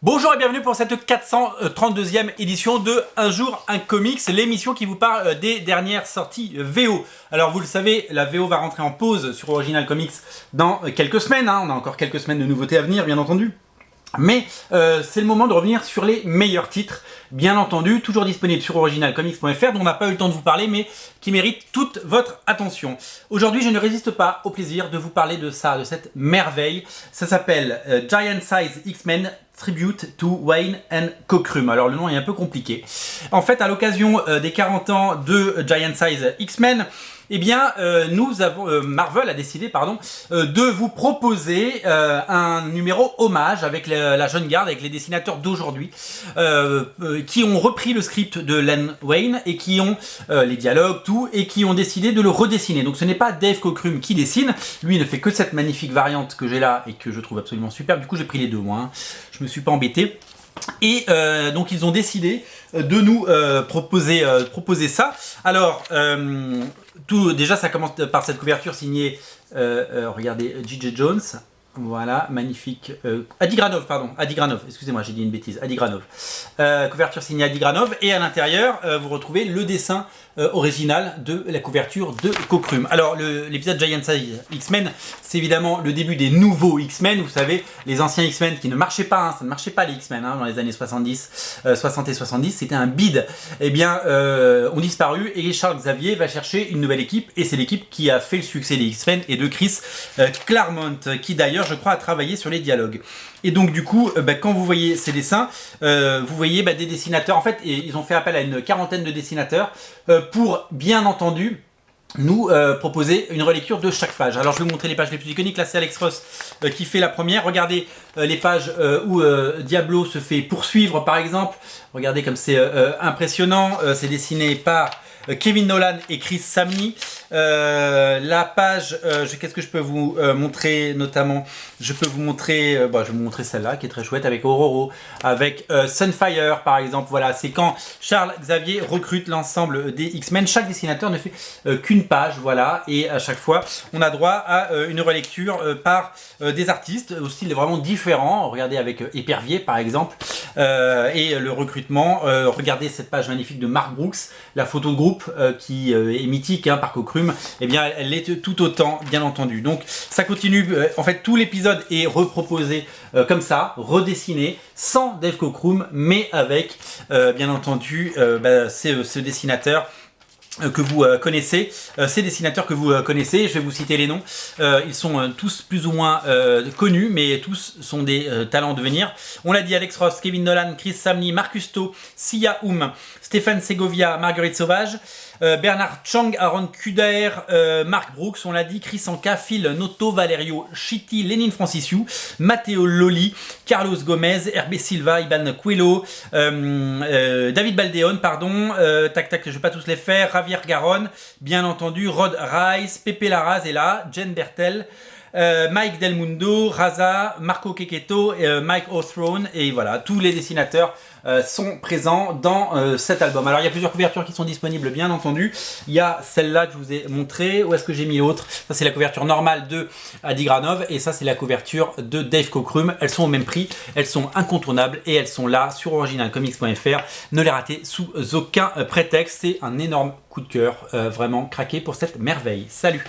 Bonjour et bienvenue pour cette 432e édition de Un jour un comics, l'émission qui vous parle des dernières sorties VO. Alors vous le savez, la VO va rentrer en pause sur Original Comics dans quelques semaines, on a encore quelques semaines de nouveautés à venir bien entendu. Mais c'est le moment de revenir sur les meilleurs titres, bien entendu, toujours disponibles sur originalcomics.fr, dont on n'a pas eu le temps de vous parler, mais qui méritent toute votre attention. Aujourd'hui, je ne résiste pas au plaisir de vous parler de ça, de cette merveille. Ça s'appelle Giant Size X-Men Tribute to Wayne and Cockrum. Alors le nom est un peu compliqué. En fait, à l'occasion des 40 ans de Giant Size X-Men, eh bien, Marvel a décidé, de vous proposer un numéro hommage avec la jeune garde, avec les dessinateurs d'aujourd'hui, qui ont repris le script de Len Wein et qui ont les dialogues, tout, et qui ont décidé de le redessiner. Donc ce n'est pas Dave Cockrum qui dessine, lui il ne fait que cette magnifique variante que j'ai là et que je trouve absolument superbe. Du coup j'ai pris les deux moi, je me suis pas embêté. Et donc ils ont décidé de nous proposer ça. Alors déjà ça commence par cette couverture signée regardez, J.J. Jones. Voilà, magnifique. Adi Granov, excusez-moi, j'ai dit une bêtise. Adi Granov. Couverture signée Adi Granov. Et à l'intérieur, vous retrouvez le dessin original de la couverture de Cockrum. Alors, l'épisode Giant Size X-Men, c'est évidemment le début des nouveaux X-Men. Vous savez, les anciens X-Men qui ne marchaient pas, ça ne marchait pas les X-Men dans les années 60 et 70, c'était un bide. Eh bien, ont disparu et Charles Xavier va chercher une nouvelle équipe. Et c'est l'équipe qui a fait le succès des X-Men et de Chris Claremont, qui d'ailleurs, je crois, a travaillé sur les dialogues. Et donc du coup, quand vous voyez ces dessins, vous voyez des dessinateurs, en fait, et ils ont fait appel à une quarantaine de dessinateurs pour, bien entendu, nous proposer une relecture de chaque page. Alors je vais vous montrer les pages les plus iconiques. Là c'est Alex Ross qui fait la première. Regardez les pages où Diablo se fait poursuivre par exemple. Regardez comme c'est impressionnant. C'est dessiné par Kevin Nolan et Chris Samnee. La page, qu'est-ce que je peux vous montrer notamment? Je peux vous montrer, je vais vous montrer celle-là qui est très chouette avec Ororo, avec Sunfire par exemple. Voilà, c'est quand Charles Xavier recrute l'ensemble des X-Men. Chaque dessinateur ne fait qu'une page, voilà, et à chaque fois on a droit à une relecture par des artistes au style vraiment différent. Regardez avec Épervier par exemple, et le recrutement. Regardez cette page magnifique de Mark Brooks, la photo de groupe qui est mythique par Cockrum. Eh bien elle l'est tout autant bien entendu. Donc ça continue, en fait tout l'épisode est reproposé comme ça, redessiné, sans Dave Cockrum, mais avec bien entendu ce dessinateur que vous connaissez, ces dessinateurs que vous connaissez. Je vais vous citer les noms. Ils sont tous plus ou moins connus, mais tous sont des talents de venir. On l'a dit, Alex Ross, Kevin Nolan, Chris Samnee, Mark Kusto, Sia Hum, Stéphane Segovia, Marguerite Sauvage, Bernard Chang, Aaron Kuder, Mark Brooks, on l'a dit, Chris Anka, Phil Noto, Valerio Chitti, Lénine Francisiou, Matteo Loli, Carlos Gomez, Hervé Silva, Iban Coelho, David Baldeón, je vais pas tous les faire, Javier Garon, bien entendu, Rod Rice, Pepe Larraz est là, Jen Bertel, Mike Del Mundo, Raza, Marco Quequeto, Mike O'Throne, et voilà, tous les dessinateurs sont présents dans cet album. Alors il y a plusieurs couvertures qui sont disponibles bien entendu. Il y a celle-là que je vous ai montrée. Où est-ce que j'ai mis l'autre? Ça c'est la couverture normale de Adi Granov et ça c'est la couverture de Dave Cockrum. Elles sont au même prix, elles sont incontournables et elles sont là sur originalcomics.fr. Ne les ratez sous aucun prétexte. C'est un énorme coup de cœur, vraiment craqué pour cette merveille. Salut!